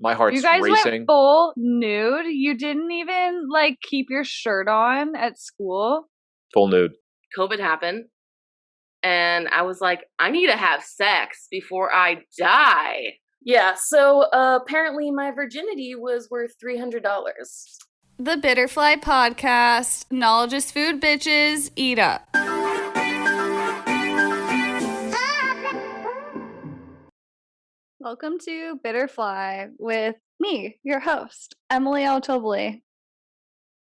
My You heart's guys went racing. full nude? You didn't even like keep your shirt on at school? Full nude. COVID happened, and I was like, I need to have sex before I die. Yeah, so apparently my virginity was worth $300. The Bitterfly podcast. Knowledge is food, bitches. Eat up. Welcome to Bitterfly with me, your host, Emily Altobly.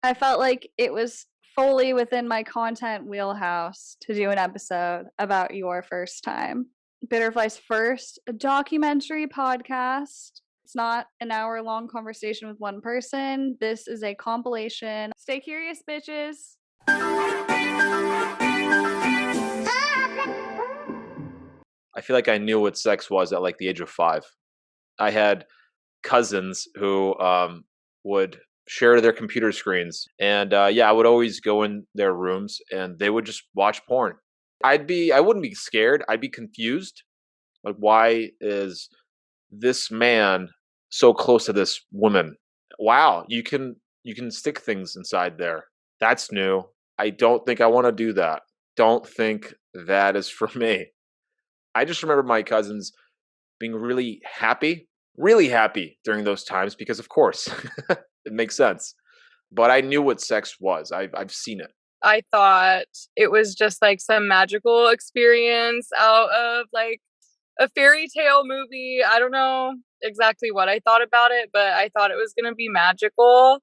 I felt like it was fully within my content wheelhouse to do an episode about your first time. Bitterfly's first documentary podcast. It's not an hour-long conversation with one person. This is a compilation. Stay curious, bitches. I feel like I knew what sex was at like the age of 5. I had cousins who would share their computer screens, and I would always go in their rooms, and they would just watch porn. I wouldn't be scared. I'd be confused. Like, why is this man so close to this woman? Wow, you can stick things inside there. That's new. I don't think I want to do that. Don't think that is for me. I just remember my cousins being really happy during those times because, of course, it makes sense. But I knew what sex was. I've seen it. I thought it was just like some magical experience out of like a fairy tale movie. I don't know exactly what I thought about it, but I thought it was going to be magical.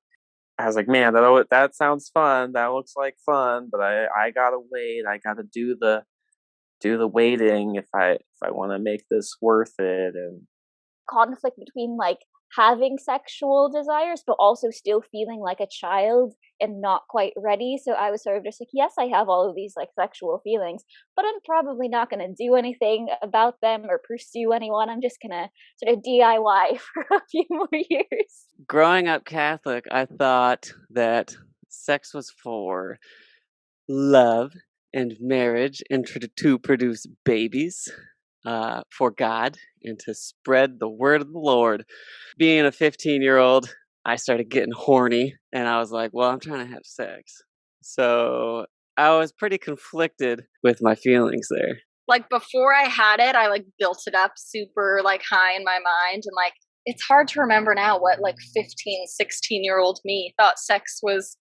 I was like, man, that sounds fun. That looks like fun, but I gotta wait. I gotta do the waiting if I want to make this worth it. And conflict between like having sexual desires but also still feeling like a child and not quite ready. So I was sort of just like, yes, I have all of these like sexual feelings, but I'm probably not going to do anything about them or pursue anyone. I'm just going to sort of DIY for a few more years. Growing up Catholic, I thought that sex was for love and marriage and to produce babies for God and to spread the word of the Lord. Being a 15-year-old, I started getting horny and I was like, well, I'm trying to have sex. So I was pretty conflicted with my feelings there. Like before I had it, I like built it up super like high in my mind, and like it's hard to remember now what like 15, 16-year-old me thought sex was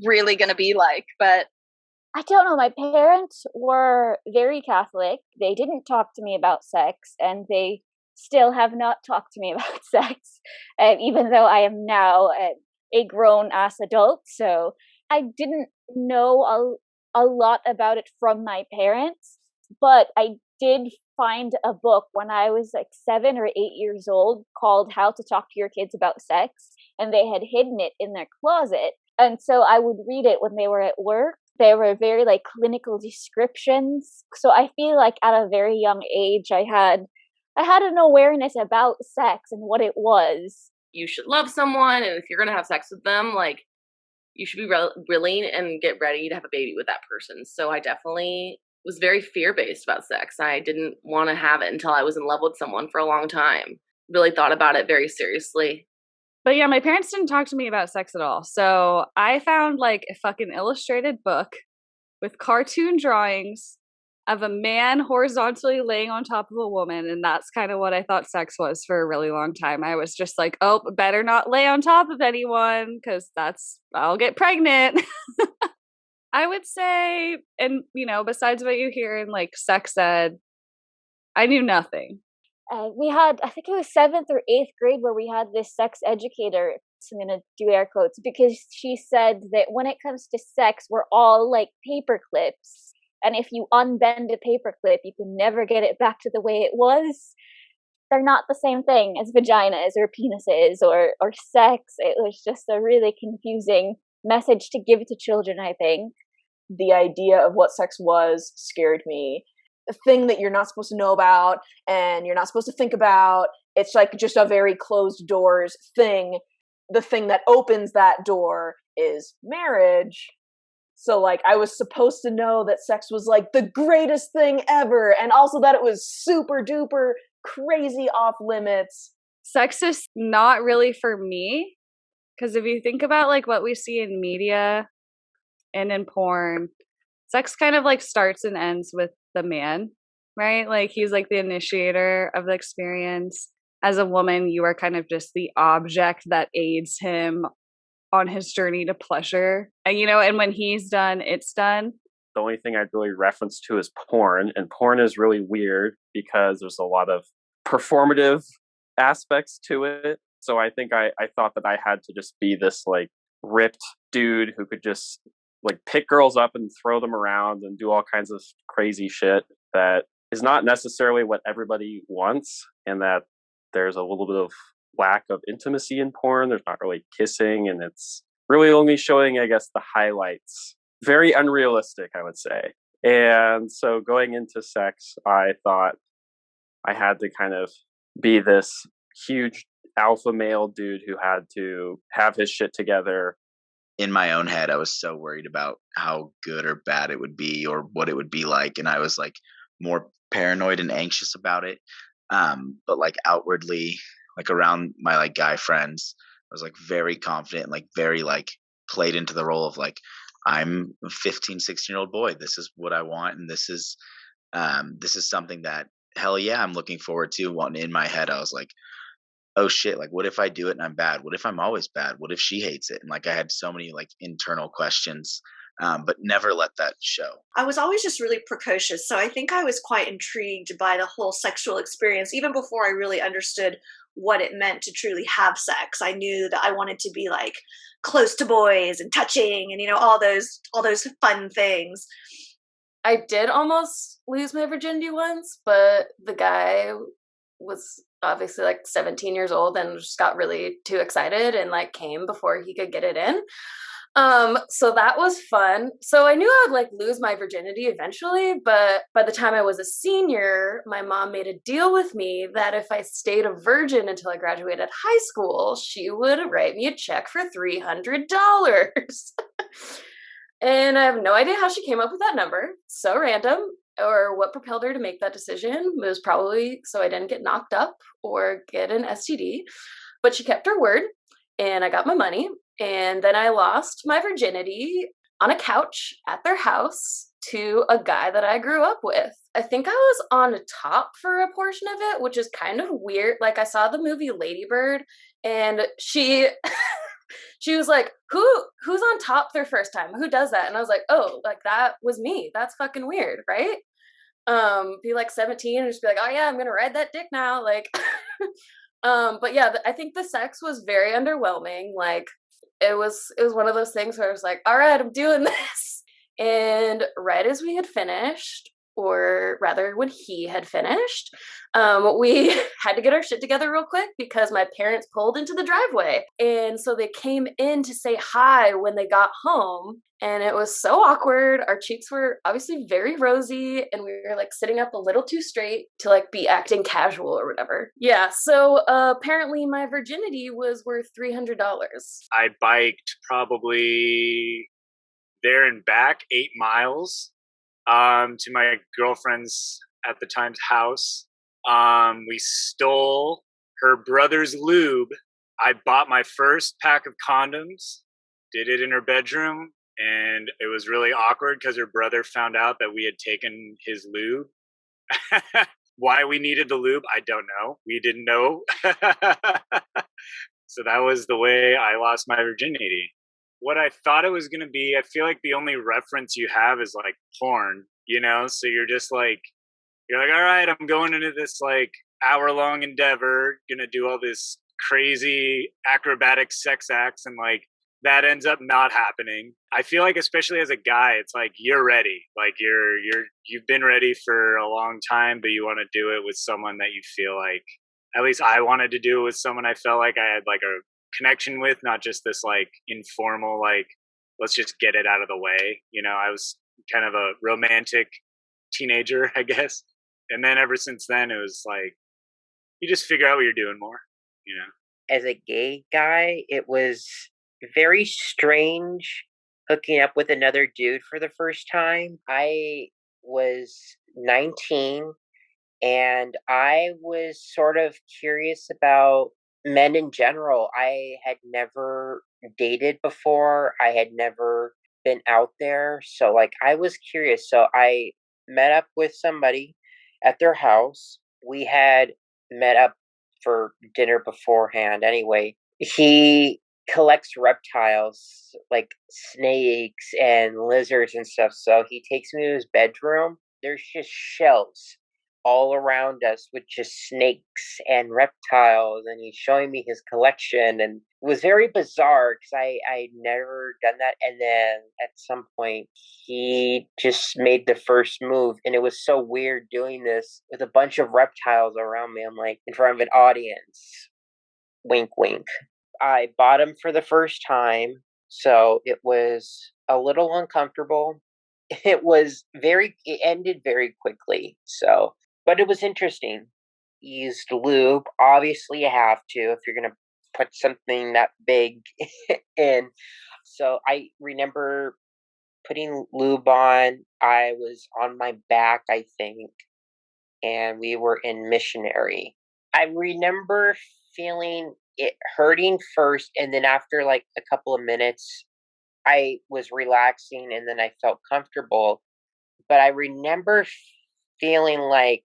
really going to be like, but I don't know. My parents were very Catholic. They didn't talk to me about sex, and they still have not talked to me about sex, even though I am now a grown-ass adult. So I didn't know a lot about it from my parents, but I did find a book when I was like 7 or 8 years old called How to Talk to Your Kids About Sex, and they had hidden it in their closet. And so I would read it when they were at work. They were very like clinical descriptions. So I feel like at a very young age, I had an awareness about sex and what it was. You should love someone, and if you're gonna have sex with them, like you should be willing and get ready to have a baby with that person. So I definitely was very fear-based about sex. I didn't want to have it until I was in love with someone for a long time. Really thought about it very seriously. But yeah, my parents didn't talk to me about sex at all. So I found like a fucking illustrated book with cartoon drawings of a man horizontally laying on top of a woman. And that's kind of what I thought sex was for a really long time. I was just like, oh, better not lay on top of anyone because I'll get pregnant. I would say, and besides what you hear in like sex ed, I knew nothing. We had, I think it was 7th or 8th grade, where we had this sex educator. So I'm going to do air quotes because she said that when it comes to sex, we're all like paper clips. And if you unbend a paper clip, you can never get it back to the way it was. They're not the same thing as vaginas or penises or sex. It was just a really confusing message to give to children, I think. The idea of what sex was scared me. A thing that you're not supposed to know about and you're not supposed to think about. It's like just a very closed doors thing. The thing that opens that door is marriage. So like I was supposed to know that sex was like the greatest thing ever, and also that it was super duper crazy off limits. sex is not really for me. Because if you think about like what we see in media and in porn, sex kind of like starts and ends with the man, right? Like he's like the initiator of the experience. As a woman, you are kind of just the object that aids him on his journey to pleasure. And, you know, and when he's done, it's done. The only thing I'd really reference to is porn, and porn is really weird because there's a lot of performative aspects to it. So I think I thought that I had to just be this like ripped dude who could just like pick girls up and throw them around and do all kinds of crazy shit that is not necessarily what everybody wants, and that there's a little bit of lack of intimacy in porn. There's not really kissing, and it's really only showing, I guess, the highlights. Very unrealistic, I would say. And so going into sex, I thought I had to kind of be this huge alpha male dude who had to have his shit together. In my own head, I was so worried about how good or bad it would be or what it would be like. And I was like more paranoid and anxious about it. But like outwardly, like around my like guy friends, I was like very confident and like very like played into the role of like, I'm a 15, 16-year-old boy. This is what I want. And this is something that hell yeah, I'm looking forward to. And in my head, I was like, oh shit, like what if I do it and I'm bad? What if I'm always bad? What if she hates it? And like I had so many like internal questions, but never let that show. I was always just really precocious. So I think I was quite intrigued by the whole sexual experience, even before I really understood what it meant to truly have sex. I knew that I wanted to be like close to boys and touching and, you know, all those fun things. I did almost lose my virginity once, but the guy was obviously like 17 years old and just got really too excited and like came before he could get it in. So that was fun. So I knew I would like lose my virginity eventually, but by the time I was a senior, my mom made a deal with me that if I stayed a virgin until I graduated high school, she would write me a check for $300. And I have no idea how she came up with that number. So random. Or what propelled her to make that decision. It was probably so I didn't get knocked up or get an STD. But she kept her word, and I got my money. And then I lost my virginity on a couch at their house to a guy that I grew up with. I think I was on top for a portion of it, which is kind of weird. Like I saw the movie Lady Bird, and she was like, who's on top their first time? Who does that? And I was like, oh, like that was me. That's fucking weird, right? Be like 17 and just be like, oh yeah, I'm gonna ride that dick now. Like, but yeah, I think the sex was very underwhelming. Like, it was one of those things where I was like, all right, I'm doing this. And right as we had finished, or rather when he had finished, we had to get our shit together real quick because my parents pulled into the driveway. And so they came in to say hi when they got home. And it was so awkward. Our cheeks were obviously very rosy and we were like sitting up a little too straight to like be acting casual or whatever. Yeah. So apparently my virginity was worth $300. I biked probably there and back 8 miles to my girlfriend's at the time's house. We stole her brother's lube. I bought my first pack of condoms, did it in her bedroom, and it was really awkward because her brother found out that we had taken his lube. Why we needed the lube, I don't know. We didn't know. So that was the way I lost my virginity. What I thought it was going to be, I feel like the only reference you have is like porn, you know? So you're just like, you're like, all right, I'm going into this like hour-long endeavor, gonna do all this crazy acrobatic sex acts, and like that ends up not happening. I feel like, especially as a guy, it's like you're ready, like you've been ready for a long time, but you want to do it with someone that you feel like, at least I wanted to do it with someone I felt like I had like a connection with, not just this like informal like let's just get it out of the way, you know. I was kind of a romantic teenager, I guess. And then ever since then, it was like, you just figure out what you're doing more, you know? As a gay guy, it was very strange hooking up with another dude for the first time. I was 19 and I was sort of curious about men in general. I had never dated before. I had never been out there. So like I was curious. So I met up with somebody at their house. We had met up for dinner beforehand anyway. He collects reptiles like snakes and lizards and stuff. So he takes me to his bedroom. There's just shells all around us with just snakes and reptiles, and he's showing me his collection, and it was very bizarre because I'd never done that. And then at some point he just made the first move, and it was so weird doing this with a bunch of reptiles around me. I'm like in front of an audience, wink wink. I bought him for the first time, so it was a little uncomfortable. It ended very quickly, so, but it was interesting. Used lube. Obviously, you have to if you're gonna put something that big in. So I remember putting lube on. I was on my back, I think, and we were in missionary. I remember feeling it hurting first, and then after like a couple of minutes, I was relaxing, and then I felt comfortable. But I remember feeling like,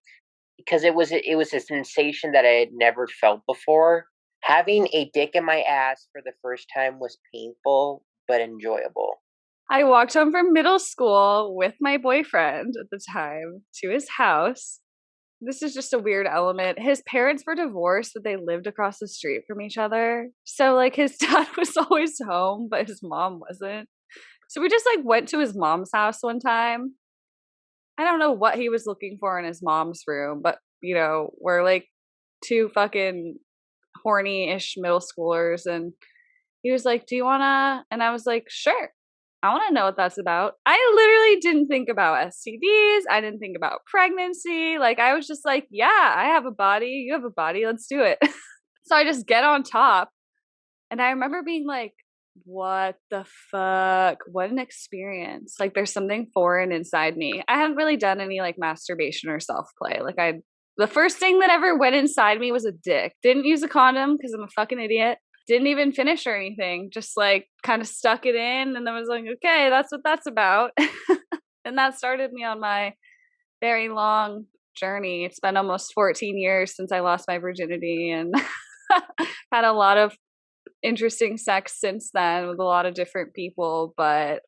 because it was a sensation that I had never felt before. Having a dick in my ass for the first time was painful but enjoyable. I walked home from middle school with my boyfriend at the time to his house. This is just a weird element. His parents were divorced, but they lived across the street from each other. So like his dad was always home, but his mom wasn't. So we just like went to his mom's house one time. I don't know what he was looking for in his mom's room, but we're like two fucking horny-ish middle schoolers, and he was like, "Do you wanna?" And I was like, "Sure. I want to know what that's about." I literally didn't think about STDs. I didn't think about pregnancy. Like I was just like, "Yeah, I have a body. You have a body. Let's do it." So I just get on top, and I remember being like, what the fuck? What an experience. Like there's something foreign inside me. I haven't really done any like masturbation or self-play. The first thing that ever went inside me was a dick. Didn't use a condom because I'm a fucking idiot. Didn't even finish or anything. Just like kind of stuck it in and then was like, okay, that's what that's about. And that started me on my very long journey. It's been almost 14 years since I lost my virginity, and had a lot of interesting sex since then with a lot of different people, but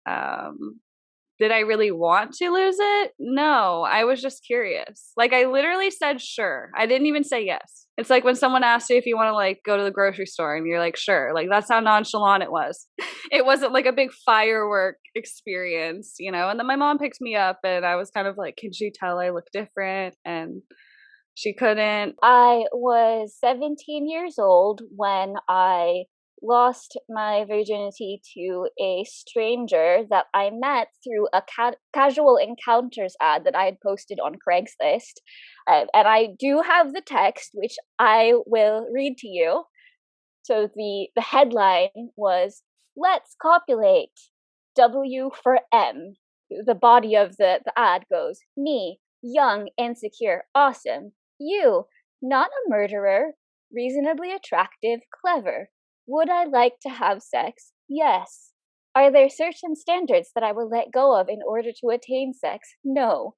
did I really want to lose it? No, I was just curious. Like I literally said sure. I didn't even say yes. It's like when someone asks you if you want to like go to the grocery store and you're like sure. Like that's how nonchalant it was. It wasn't like a big firework experience, And then my mom picked me up and I was kind of like, can she tell I look different? And she couldn't. I was 17 years old when I lost my virginity to a stranger that I met through a casual encounters ad that I had posted on Craigslist. And I do have the text, which I will read to you. So the headline was, "Let's copulate. W for M." The body of the ad goes, "Me, young, insecure, awesome. You, not a murderer, reasonably attractive, clever. Would I like to have sex? Yes. Are there certain standards that I will let go of in order to attain sex? No.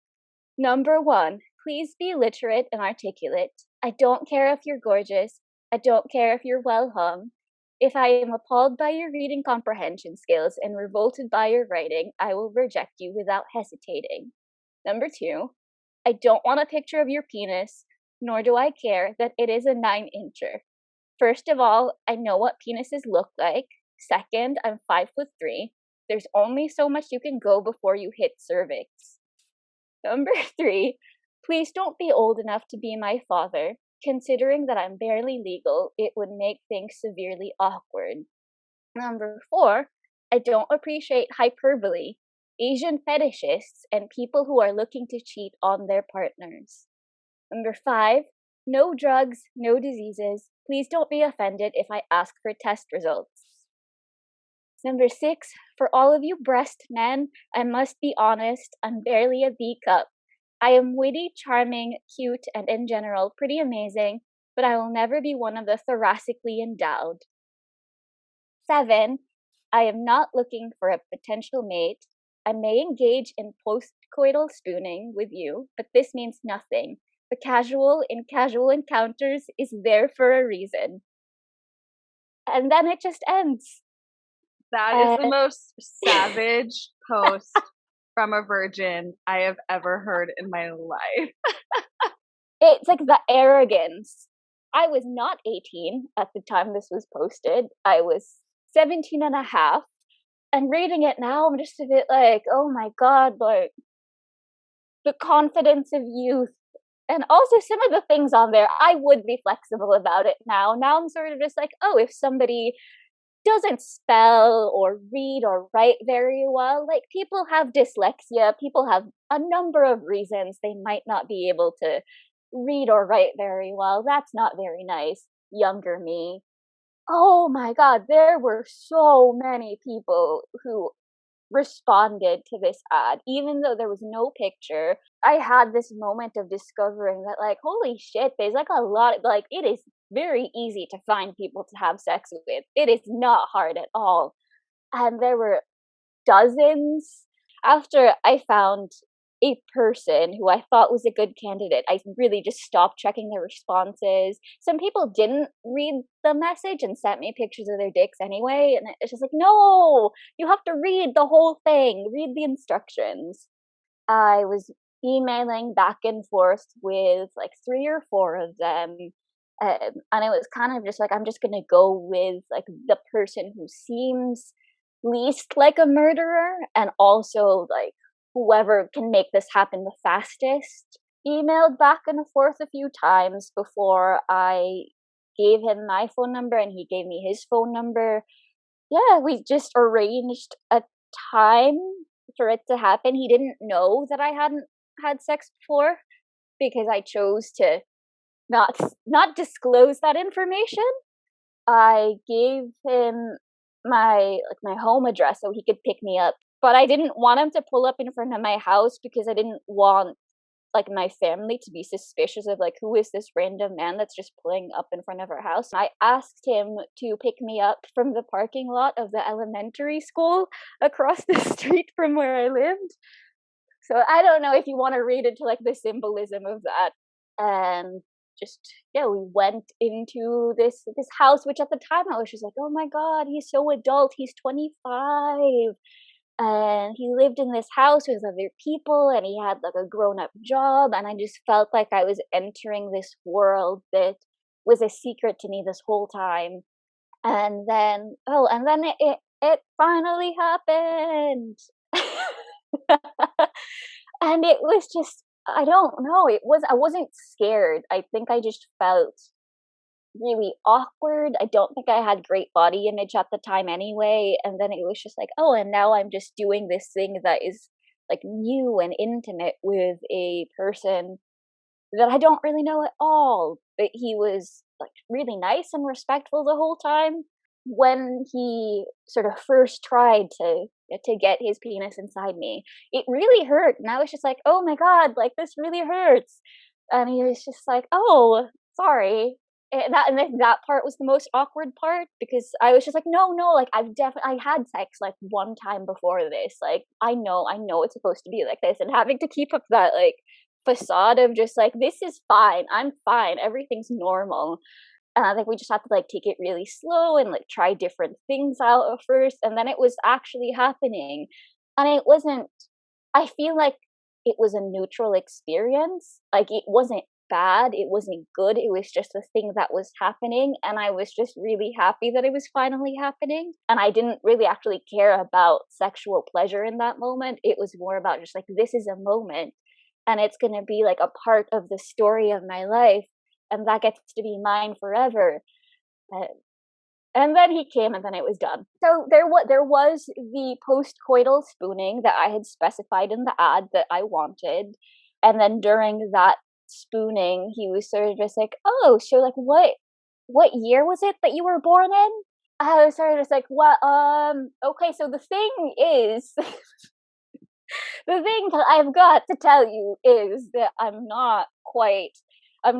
Number 1, please be literate and articulate. I don't care if you're gorgeous. I don't care if you're well hung. If I am appalled by your reading comprehension skills and revolted by your writing, I will reject you without hesitating. Number 2, I don't want a picture of your penis, nor do I care that it is a 9-incher. First of all, I know what penises look like. Second, I'm 5'3". There's only so much you can go before you hit cervix. Number 3, please don't be old enough to be my father. Considering that I'm barely legal, it would make things severely awkward. Number 4, I don't appreciate hyperbole, Asian fetishists, and people who are looking to cheat on their partners. Number 5, no drugs, no diseases. Please don't be offended if I ask for test results. Number 6, for all of you breast men, I must be honest, I'm barely a B cup. I am witty, charming, cute, and in general pretty amazing, but I will never be one of the thoracically endowed. 7. I am not looking for a potential mate. I may engage in postcoital spooning with you, but this means nothing. The casual in casual encounters is there for a reason. And then it just ends. That is the most savage post from a virgin I have ever heard in my life. It's like the arrogance. I was not 18 at the time this was posted. I was 17 and a half. And reading it now, I'm just a bit like, oh my god, like, the confidence of youth. And also some of the things on there, I would be flexible about it now. Now I'm sort of just like, oh, if somebody doesn't spell or read or write very well, like, people have dyslexia, people have a number of reasons they might not be able to read or write very well. That's not very nice, younger me. Oh my god, there were so many people who responded to this ad, even though there was no picture. I had this moment of discovering that, like, holy shit, there's like a lot of, like, it is very easy to find people to have sex with. It is not hard at all. And there were dozens. After I found a person who I thought was a good candidate, I really just stopped checking their responses. Some people didn't read the message and sent me pictures of their dicks anyway, and it's just like, no, you have to read the whole thing, read the instructions. I was emailing back and forth with like 3 or 4 of them, and it was kind of just like, I'm just gonna go with like the person who seems least like a murderer, and also like whoever can make this happen the fastest. Emailed back and forth a few times before I gave him my phone number and he gave me his phone number. Yeah, we just arranged a time for it to happen. He didn't know that I hadn't had sex before because I chose to not disclose that information. I gave him my home address so he could pick me up, but I didn't want him to pull up in front of my house because I didn't want like my family to be suspicious of like, who is this random man that's just pulling up in front of our house. I asked him to pick me up from the parking lot of the elementary school across the street from where I lived. So I don't know if you want to read into like the symbolism of that. And just, yeah, we went into this house, which at the time I was just like, oh my god, he's so adult, he's 25, and he lived in this house with other people, and he had like a grown-up job, and I just felt like I was entering this world that was a secret to me this whole time. And then it finally happened. And it was just, I don't know, I wasn't scared. I think I just felt really awkward. I don't think I had great body image at the time anyway. And then it was just like, oh, and now I'm just doing this thing that is like new and intimate with a person that I don't really know at all. But he was like really nice and respectful the whole time. When he sort of first tried to get his penis inside me, it really hurt, and I was just like, oh my god, like, this really hurts. And he was just like, oh, sorry. And that part was the most awkward part, because I was just like, no, like, I had sex like one time before this, like, I know it's supposed to be like this, and having to keep up that like facade of just like, this is fine, I'm fine, everything's normal. I think we just had to like take it really slow and like try different things out at first, and then it was actually happening. And it wasn't, I feel like it was a neutral experience. Like, it wasn't bad, it wasn't good, it was just a thing that was happening, and I was just really happy that it was finally happening. And I didn't really actually care about sexual pleasure in that moment. It was more about just like, this is a moment, and it's going to be like a part of the story of my life, and that gets to be mine forever. And then he came, and then it was done. So there was the post-coital spooning that I had specified in the ad that I wanted. And then during that spooning, he was sort of just like, oh, so like, what year was it that you were born in? I was sort of just like, well, okay, so the thing is, the thing that I've got to tell you is that I'm not quite 18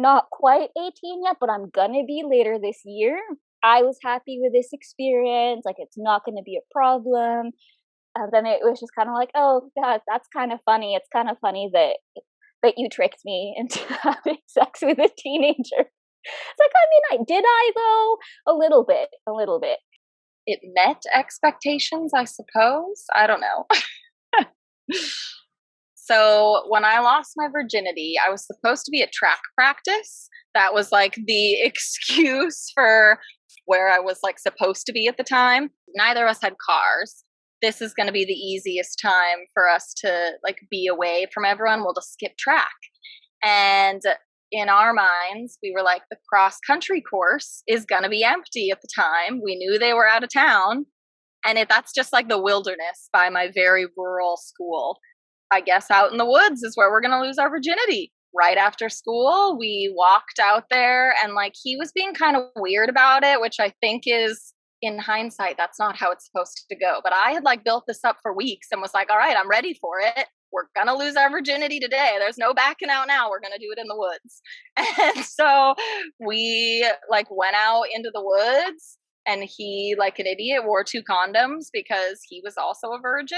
yet, but I'm gonna be later this year. I was happy with this experience. Like, it's not gonna be a problem. And then it was just kind of like, oh, that's kind of funny. It's kind of funny that you tricked me into having sex with a teenager. It's like, I mean, did I though? A little bit. It met expectations, I suppose. I don't know. So when I lost my virginity, I was supposed to be at track practice. That was like the excuse for where I was like supposed to be at the time. Neither of us had cars. This is going to be the easiest time for us to like be away from everyone. We'll just skip track. And in our minds, we were like, the cross country course is going to be empty at the time. We knew they were out of town. And that's just like the wilderness by my very rural school. I guess out in the woods is where we're going to lose our virginity. Right after school, we walked out there, and like he was being kind of weird about it, which I think is, in hindsight, that's not how it's supposed to go. But I had like built this up for weeks and was like, all right, I'm ready for it. We're going to lose our virginity today. There's no backing out now. We're going to do it in the woods. And so we like went out into the woods, and he, like an idiot, wore 2 condoms because he was also a virgin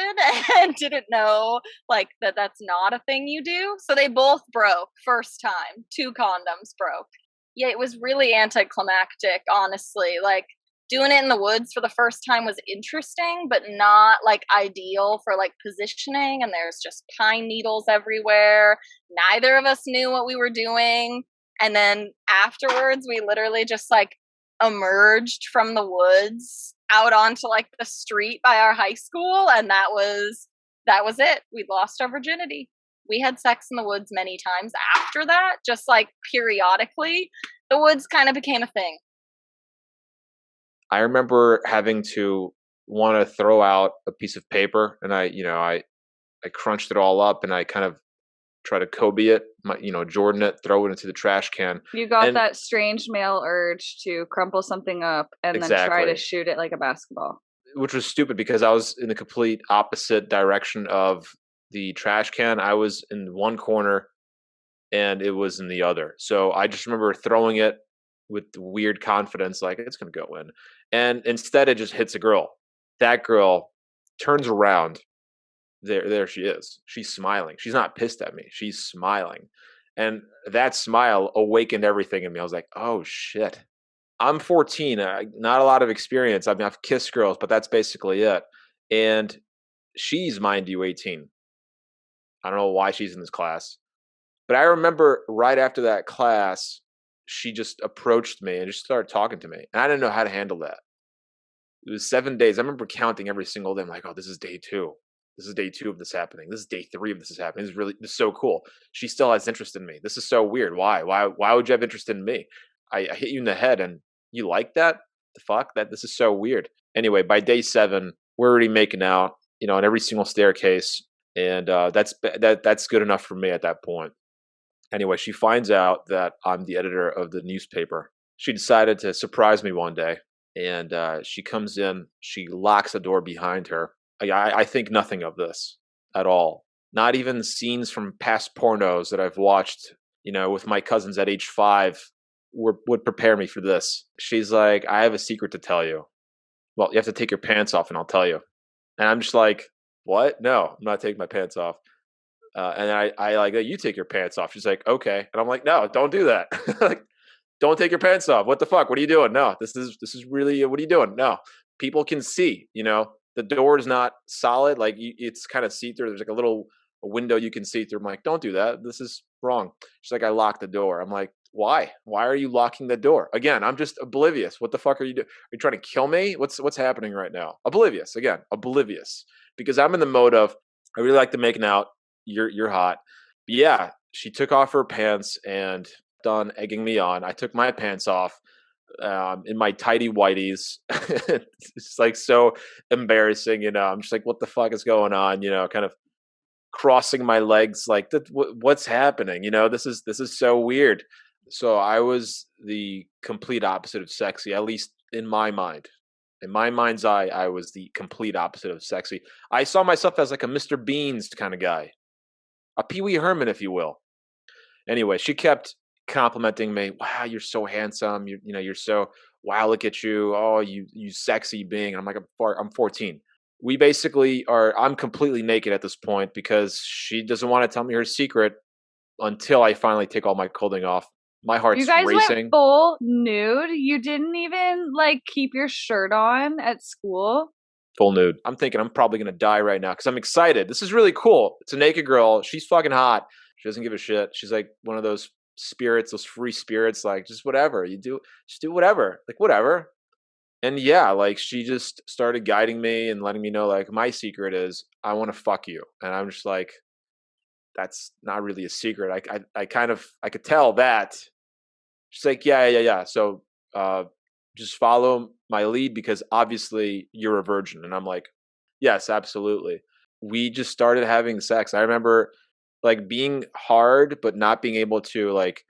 and didn't know like that's not a thing you do. So they both broke first time. 2 condoms broke. Yeah, it was really anticlimactic, honestly. Like, doing it in the woods for the first time was interesting, but not like ideal for like positioning. And there's just pine needles everywhere. Neither of us knew what we were doing. And then afterwards, we literally just like emerged from the woods out onto like the street by our high school. And that was it. We lost our virginity. We had sex in the woods many times after that, just like periodically. The woods kind of became a thing. I remember having to want to throw out a piece of paper, and I crunched it all up, and I kind of try to Kobe it, Jordan it, throw it into the trash can. You got that strange male urge to crumple something up and then try to shoot it like a basketball. Which was stupid because I was in the complete opposite direction of the trash can. I was in one corner and it was in the other. So I just remember throwing it with weird confidence, like it's going to go in. And instead it just hits a girl. That girl turns around. There she is. She's smiling. She's not pissed at me. She's smiling. And that smile awakened everything in me. I was like, oh shit. I'm 14. Not a lot of experience. I mean, I've kissed girls, but that's basically it. And she's, mind you, 18. I don't know why she's in this class. But I remember right after that class, she just approached me and just started talking to me. And I didn't know how to handle that. It was 7 days. I remember counting every single day. I'm like, oh, this is day 2. This is day 2 of this happening. This is day 3 of this is happening. This is so cool. She still has interest in me. This is so weird. Why? Why would you have interest in me? I hit you in the head and you like that? The fuck? This is so weird. Anyway, by day 7, we're already making out, on every single staircase. And that's good enough for me at that point. Anyway, she finds out that I'm the editor of the newspaper. She decided to surprise me one day. And she comes in. She locks the door behind her. I think nothing of this at all. Not even scenes from past pornos that I've watched, with my cousins at age 5 would prepare me for this. She's like, I have a secret to tell you. Well, you have to take your pants off and I'll tell you. And I'm just like, what? No, I'm not taking my pants off. And I like, you take your pants off. She's like, okay. And I'm like, no, don't do that. Like, don't take your pants off. What the fuck? What are you doing? No, this is really, what are you doing? No, people can see, the door is not solid. Like it's kind of see through. There's like a little window you can see through. I'm like, don't do that. This is wrong. She's like, I locked the door. I'm like, why? Why are you locking the door? Again, I'm just oblivious. What the fuck are you doing? Are you trying to kill me? What's happening right now? Oblivious. Again, oblivious. Because I'm in the mode of, I really like to make out. You're hot. But yeah, she took off her pants and done egging me on. I took my pants off in my tidy whities. It's like so embarrassing, I'm just like, what the fuck is going on? Kind of crossing my legs, like what's happening? This is so weird. So I was the complete opposite of sexy, at least in my mind. In my mind's eye, I was the complete opposite of sexy. I saw myself as like a Mr. Beans kind of guy, a Pee Wee Herman, if you will. Anyway, she kept complimenting me. Wow, you're so handsome. You're so wow. Look at you. Oh, you sexy being. I'm like, I'm 14. We basically are. I'm completely naked at this point because she doesn't want to tell me her secret until I finally take all my clothing off. My You heart's guys went racing. full nude? You didn't even like keep your shirt on at school? Full nude. I'm thinking I'm probably gonna die right now because I'm excited. This is really cool. It's a naked girl. She's fucking hot. She doesn't give a shit. She's like one of those spirits, those free spirits, like just whatever. Just do whatever. Like whatever. And yeah, like she just started guiding me and letting me know like my secret is I want to fuck you. And I'm just like, that's not really a secret. I kind of I could tell that. She's like, yeah. So just follow my lead because obviously you're a virgin. And I'm like, yes, absolutely. We just started having sex. I remember like being hard, but not being able to like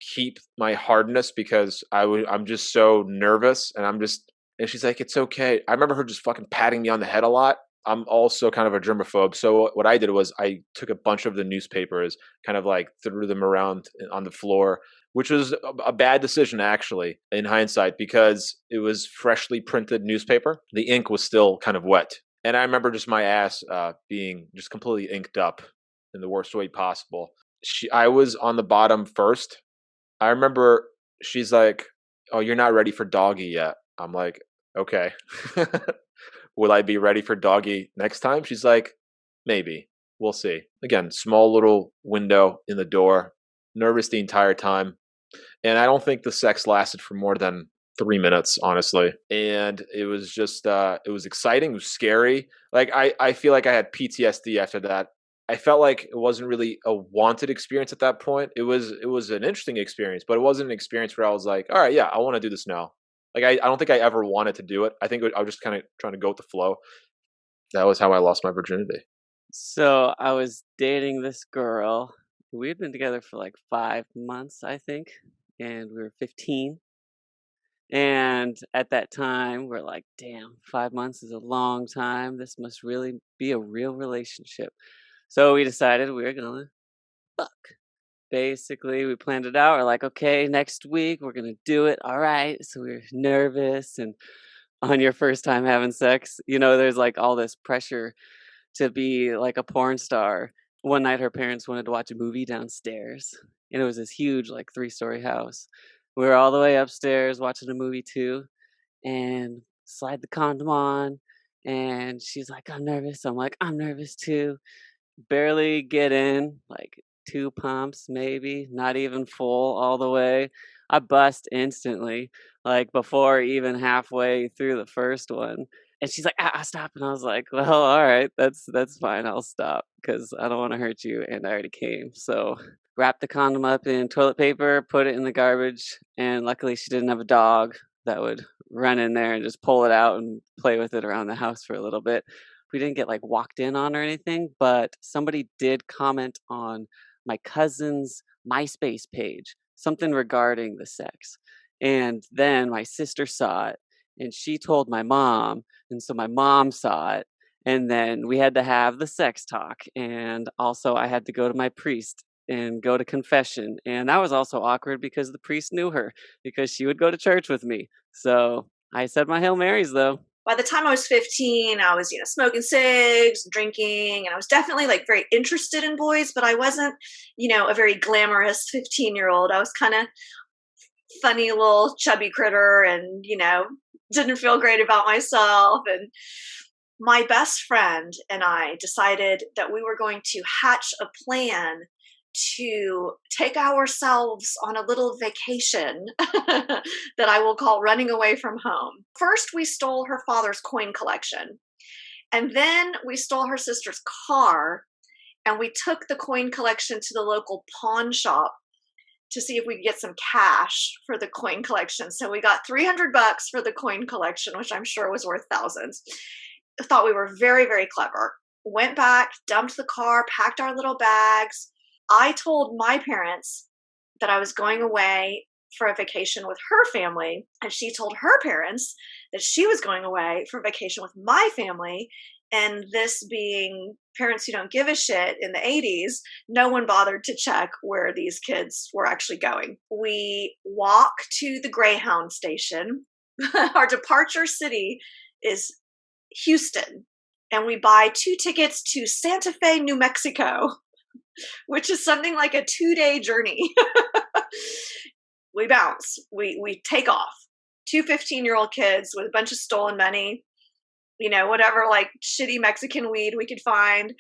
keep my hardness because I'm just so nervous and she's like, it's okay. I remember her just fucking patting me on the head a lot. I'm also kind of a germaphobe. So what I did was I took a bunch of the newspapers, kind of like threw them around on the floor, which was a bad decision actually in hindsight because it was freshly printed newspaper. The ink was still kind of wet. And I remember just my ass being just completely inked up in the worst way possible. I was on the bottom first. I remember she's like, "Oh, you're not ready for doggy yet." I'm like, "Okay." Will I be ready for doggy next time? She's like, "Maybe. We'll see." Again, small little window in the door. Nervous the entire time. And I don't think the sex lasted for more than 3 minutes, honestly. And it was just, it was exciting. It was scary. Like, I feel like I had PTSD after that. I felt like it wasn't really a wanted experience at that point. It was an interesting experience, but it wasn't an experience where I was like, all right, yeah, I want to do this now. Like, I don't think I ever wanted to do it. I think I was just kind of trying to go with the flow. That was how I lost my virginity. So I was dating this girl. We had been together for like 5 months, I think, and we were 15. And at that time, we're like, damn, 5 months is a long time. This must really be a real relationship. So we decided we were going to fuck. Basically, we planned it out. We're like, okay, next week we're going to do it. All right. So we were nervous. And on your first time having sex, there's like all this pressure to be like a porn star. One night her parents wanted to watch a movie downstairs, and it was this huge like 3-story house. We were all the way upstairs watching a movie too, and slide the condom on, and she's like, I'm nervous. I'm like, I'm nervous too. Barely get in, like 2 pumps maybe, not even full all the way. I bust instantly, like before even halfway through the first one. And she's like, stop. And I was like, well, all right, that's fine. I'll stop because I don't want to hurt you. And I already came. So wrapped the condom up in toilet paper, put it in the garbage. And luckily she didn't have a dog that would run in there and just pull it out and play with it around the house for a little bit. We didn't get like walked in on or anything, but somebody did comment on my cousin's MySpace page, something regarding the sex. And then my sister saw it and she told my mom. And so my mom saw it. And then we had to have the sex talk. And also, I had to go to my priest and go to confession. And that was also awkward because the priest knew her because she would go to church with me. So I said my Hail Marys, though. By the time I was 15, I was, smoking cigs, drinking, and I was definitely like very interested in boys, but I wasn't, a very glamorous 15-year-old. I was kind of funny little chubby critter and, didn't feel great about myself. And my best friend and I decided that we were going to hatch a plan to take ourselves on a little vacation that I will call running away from home. First, we stole her father's coin collection. And then we stole her sister's car. And we took the coin collection to the local pawn shop to see if we could get some cash for the coin collection. So we got $300 for the coin collection, which I'm sure was worth thousands. I thought we were very, very clever. Went back, dumped the car, packed our little bags. I told my parents that I was going away for a vacation with her family, and she told her parents that she was going away for vacation with my family. And this being parents who don't give a shit in the 80s, no one bothered to check where these kids were actually going. We walk to the Greyhound station. Our departure city is Houston, and we buy 2 tickets to Santa Fe, New Mexico, which is something like a 2-day journey. We bounce. We take off. 2 15-year-old kids with a bunch of stolen money, whatever like shitty Mexican weed we could find,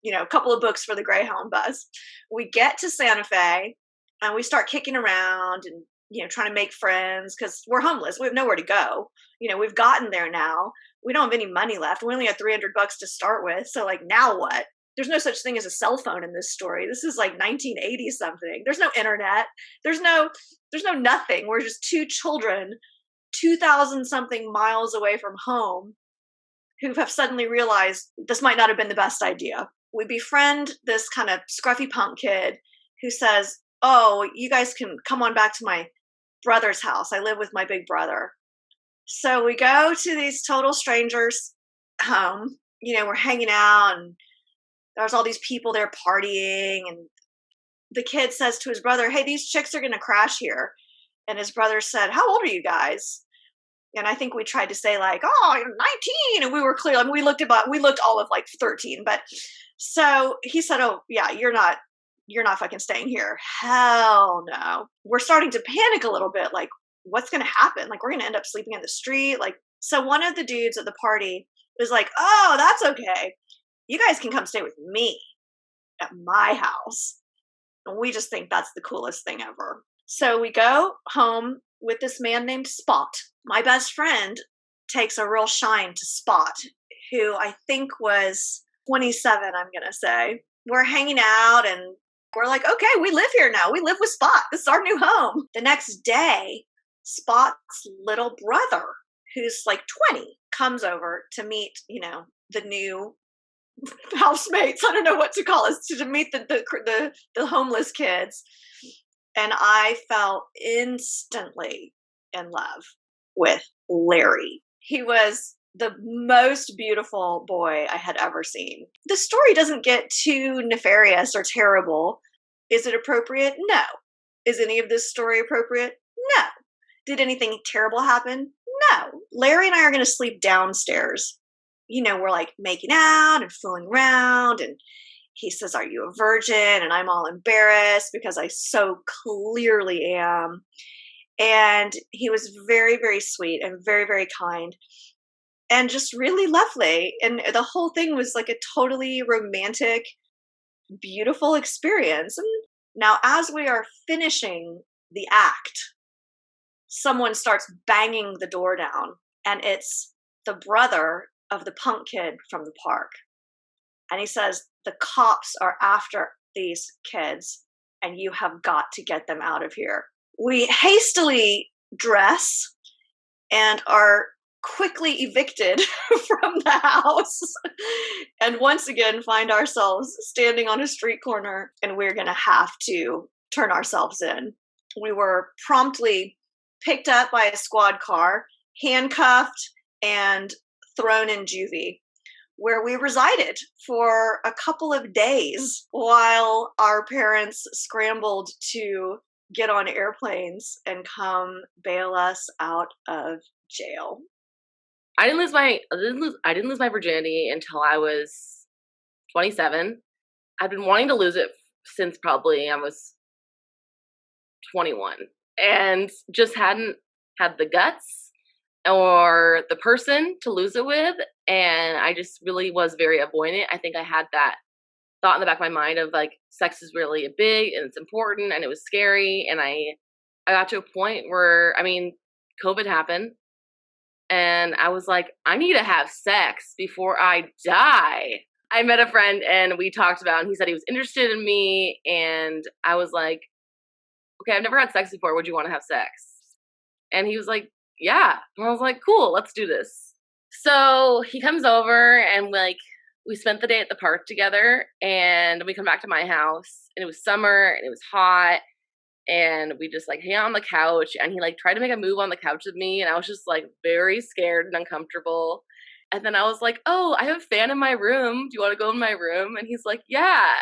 a couple of books for the Greyhound bus. We get to Santa Fe and we start kicking around and, trying to make friends because we're homeless. We have nowhere to go. We've gotten there now. We don't have any money left. We only have $300 to start with. So like, now what? There's no such thing as a cell phone in this story. This is like 1980 something. There's no internet. There's no nothing. We're just 2 children, 2,000 something miles away from home, who have suddenly realized this might not have been the best idea. We befriend this kind of scruffy punk kid who says, "Oh, you guys can come on back to my brother's house. I live with my big brother." So we go to these total strangers' home. We're hanging out, and there's all these people there partying. And the kid says to his brother, "Hey, these chicks are going to crash here." And his brother said, "How old are you guys?" And I think we tried to say like, "Oh, you're 19." And we were clear. I mean, we looked all of like 13. But so he said, "Oh yeah, you're not fucking staying here." Hell no. We're starting to panic a little bit. Like, what's going to happen? Like, we're going to end up sleeping in the street. Like, so one of the dudes at the party was like, "Oh, that's okay. You guys can come stay with me at my house." And we just think that's the coolest thing ever. So we go home with this man named Spot. My best friend takes a real shine to Spot, who I think was 27, I'm going to say. We're hanging out and we're like, okay, we live here now. We live with Spot. This is our new home. The next day, Spot's little brother, who's like 20, comes over to meet, the new housemates. I don't know what to call us, to meet the homeless kids. And I fell instantly in love with Larry. He was the most beautiful boy I had ever seen. The story doesn't get too nefarious or terrible. Is it appropriate? No. Is any of this story appropriate? No. Did anything terrible happen? No. Larry and I are going to sleep downstairs. We're like making out and fooling around, and he says, "Are you a virgin?" And I'm all embarrassed because I so clearly am. And he was very, very sweet and very, very kind and just really lovely. And the whole thing was like a totally romantic, beautiful experience. And now, as we are finishing the act, someone starts banging the door down, and it's the brother of the punk kid from the park. And he says, "The cops are after these kids, and you have got to get them out of here." We hastily dress and are quickly evicted from the house, and once again find ourselves standing on a street corner, and we're going to have to turn ourselves in. We were promptly picked up by a squad car, handcuffed, and thrown in juvie, where we resided for a couple of days while our parents scrambled to get on airplanes and come bail us out of jail. I didn't lose my virginity until I was 27. I've been wanting to lose it since probably I was 21, and just hadn't had the guts or the person to lose it with. And I just really was very avoidant. I think I had that thought in the back of my mind of like, sex is really big and it's important, and it was scary. And I got to a point where, COVID happened, and I was like, I need to have sex before I die. I met a friend and we talked about it, and he said he was interested in me, and I was like, okay, I've never had sex before. Would you want to have sex? And he was like, yeah. And I was like, cool, let's do this. So he comes over, and we spent the day at the park together, and we come back to my house, and it was summer and it was hot, and we just like hang out on the couch, and he like tried to make a move on the couch with me, and I was just like very scared and uncomfortable. And then I was like, oh, I have a fan in my room. Do you want to go in my room? And he's like, yeah.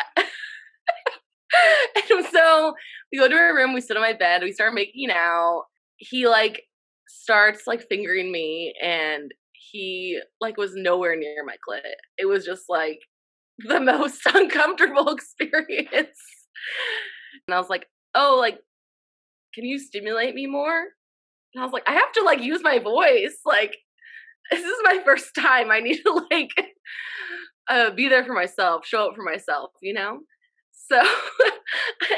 And so we go to our room, we sit on my bed, we start making out. He like starts like fingering me, and he like was nowhere near my clit. It was just like the most uncomfortable experience. And I was like, oh, like, can you stimulate me more? And I was like, I have to like use my voice. Like, this is my first time. I need to like be there for myself, show up for myself, you know? So,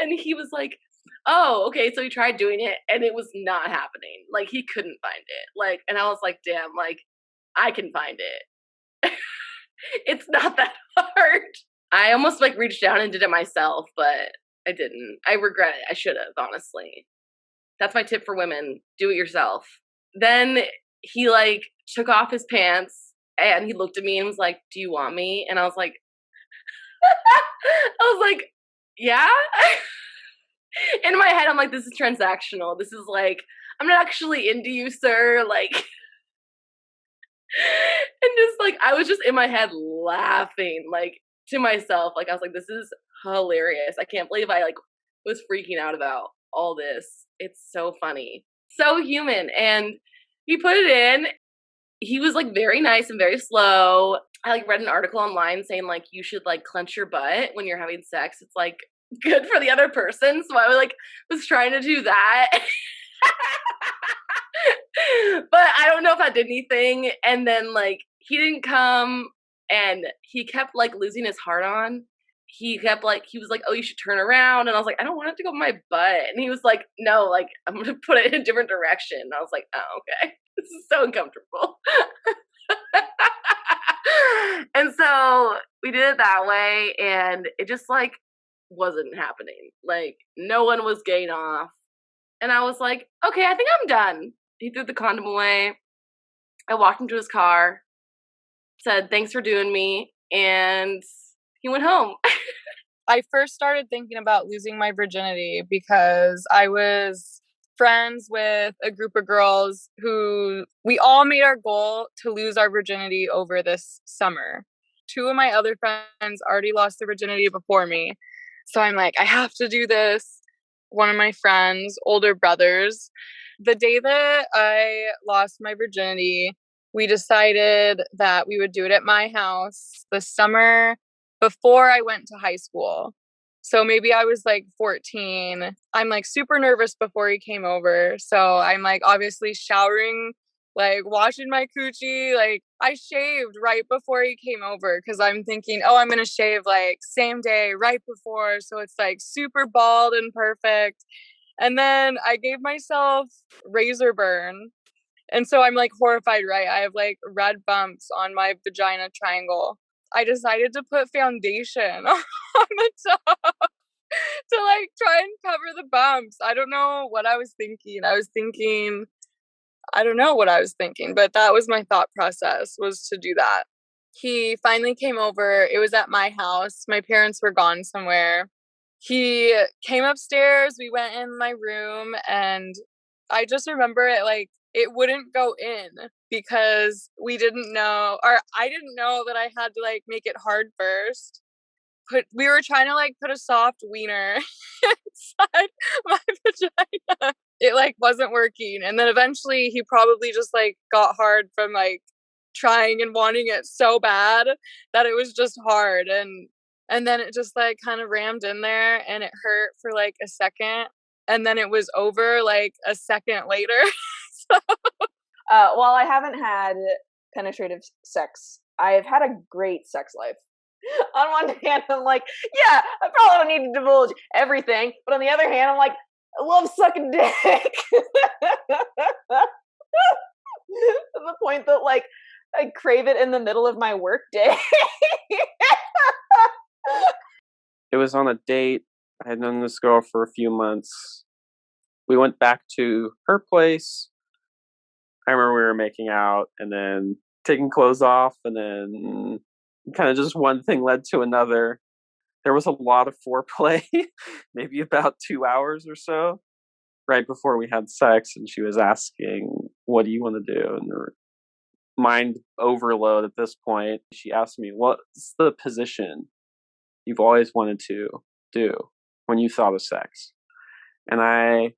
and he was like, oh, okay. So he tried doing it and it was not happening. Like, he couldn't find it. Like, and I was like, damn, like, I can find it. It's not that hard. I almost like reached down and did it myself, but I didn't. I regret it. I should have, honestly. That's my tip for women. Do it yourself. Then he like took off his pants and he looked at me and was like, do you want me? And I was like, I was like, yeah. In my head, I'm like, this is transactional. This is like, I'm not actually into you, sir. Like, and just like, I was just in my head laughing, like to myself. Like, I was like, this is hilarious. I can't believe I like was freaking out about all this. It's so funny. So human. And he put it in. He was like very nice and very slow. I like read an article online saying like you should like clench your butt when you're having sex. It's like good for the other person. So I like was trying to do that. But I don't know if that did anything. And then like he didn't come, and he kept like losing his heart on. He kept like, he was like, oh, you should turn around. And I was like, I don't want it to go in my butt. And he was like, no, like I'm going to put it in a different direction. And I was like, oh, okay. This is so uncomfortable. And so we did it that way, and it just like wasn't happening. Like no one was getting off. And I was like, okay, I think I'm done. He threw the condom away. I walked into his car, said, thanks for doing me. And he went home. I first started thinking about losing my virginity because I was friends with a group of girls who we all made our goal to lose our virginity over this summer. Two of my other friends already lost their virginity before me. So I'm like, I have to do this. One of my friends, older brothers, the day that I lost my virginity, we decided that we would do it at my house the summer before I went to high school. So maybe I was like 14. I'm like super nervous before he came over. So I'm like obviously showering, like washing my coochie. Like I shaved right before he came over because I'm thinking, oh, I'm going to shave like same day right before. So it's like super bald and perfect. And then I gave myself razor burn. And so I'm like horrified, right? I have like red bumps on my vagina triangle. I decided to put foundation on the top to like try and cover the bumps. I don't know what I was thinking. I don't know what I was thinking, but that was my thought process, was to do that. He finally came over. It was at my house. My parents were gone somewhere. He came upstairs. We went in my room, and I just remember it like it wouldn't go in because we didn't know, or I didn't know that I had to like make it hard first. We were trying to like put a soft wiener inside my vagina. It like wasn't working. And then eventually he probably just like got hard from like trying and wanting it so bad that it was just hard. And then it just like kind of rammed in there, and it hurt for like a second. And then it was over like a second later. So. While I haven't had penetrative sex, I've had a great sex life. On one hand, I'm like, yeah, I probably don't need to divulge everything. But on the other hand, I'm like, I love sucking dick. To the point that, like, I crave it in the middle of my work day. It was on a date. I had known this girl for a few months. We went back to her place. I remember we were making out and then taking clothes off, and then kind of just one thing led to another. there was a lot of foreplay, maybe about 2 hours or so, right before we had sex, and she was asking, "What do you want to do?" And her mind overload at this point. She asked me, "What's the position you've always wanted to do when you thought of sex?" And I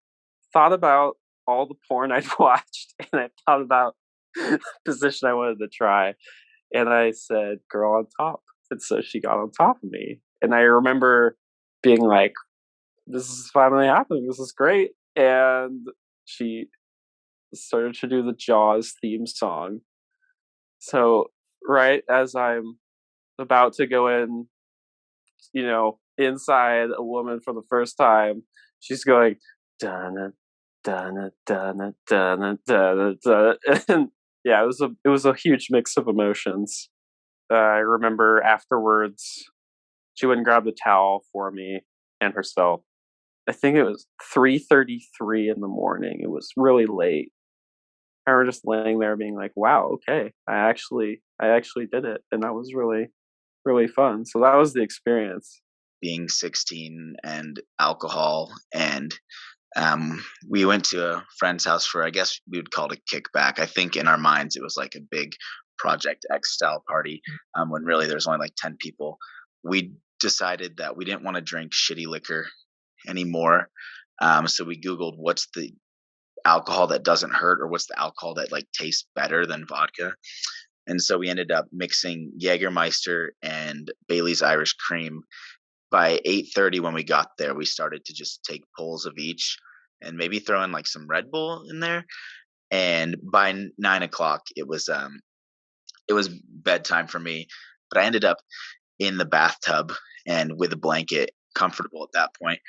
thought about all the porn I'd watched, and I thought about the position I wanted to try, and I said, "Girl on top." And so she got on top of me, and I remember being like, "This is finally happening. This is great." And she started to do the Jaws theme song. So right as I'm about to go in, inside a woman for the first time, she's going dun dun dun dun dun dun, and yeah, it was a huge mix of emotions. I remember afterwards, she went and grabbed a towel for me and herself. I think it was 3:33 in the morning. It was really late. I remember just laying there being like, "Wow, okay, I actually did it," and that was really, really fun. So that was the experience. Being 16 and alcohol, and we went to a friend's house for, I guess we would call it a kickback. I think in our minds it was like a big Project X style party, when really there's only like 10 people. We decided that we didn't want to drink shitty liquor anymore. So we Googled what's the alcohol that doesn't hurt, or what's the alcohol that like tastes better than vodka. And so we ended up mixing Jägermeister and Bailey's Irish Cream. By 8:30 when we got there, we started to just take pulls of each and maybe throw in like some Red Bull in there. And by 9 o'clock, it was bedtime for me. But I ended up in the bathtub and with a blanket, comfortable at that point.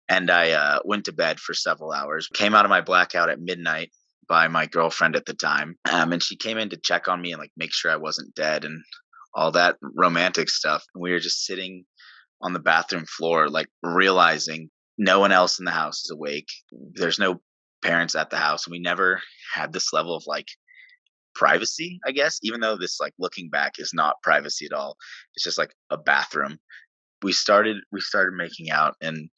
And I went to bed for several hours. Came out of my blackout at midnight by my girlfriend at the time, and she came in to check on me and like make sure I wasn't dead and all that romantic stuff. And we were just sitting on the bathroom floor, like realizing no one else in the house is awake. There's no parents at the house. And we never had this level of like privacy, I guess, even though this, like, looking back, is not privacy at all. It's just like a bathroom. We started making out, and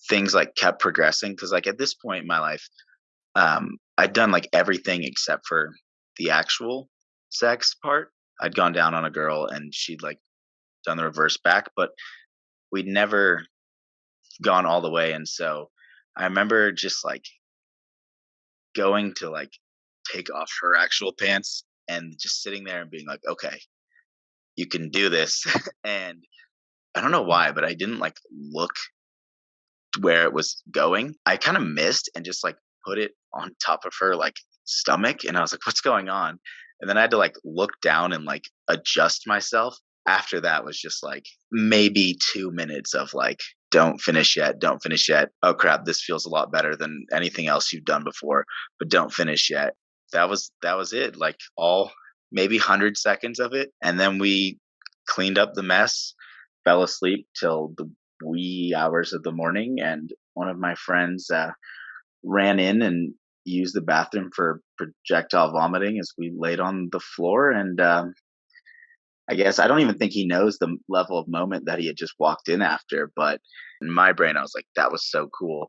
things like kept progressing because like at this point in my life, I'd done like everything except for the actual sex part. I'd gone down on a girl and she'd like done the reverse back, but we'd never gone all the way. And so I remember just like going to like take off her actual pants and just sitting there and being like, okay, you can do this. And I don't know why, but I didn't like look where it was going. I kind of missed and just like put it on top of her like stomach. And I was like, what's going on? And then I had to like look down and like adjust myself. After that was just like maybe 2 minutes of like, don't finish yet, don't finish yet. Oh crap, this feels a lot better than anything else you've done before, but don't finish yet. That was it. Like all maybe 100 seconds of it. And then we cleaned up the mess, fell asleep till the wee hours of the morning, and one of my friends ran in and used the bathroom for projectile vomiting as we laid on the floor. And I guess I don't even think he knows the level of moment that he had just walked in after. But in my brain, I was like, that was so cool.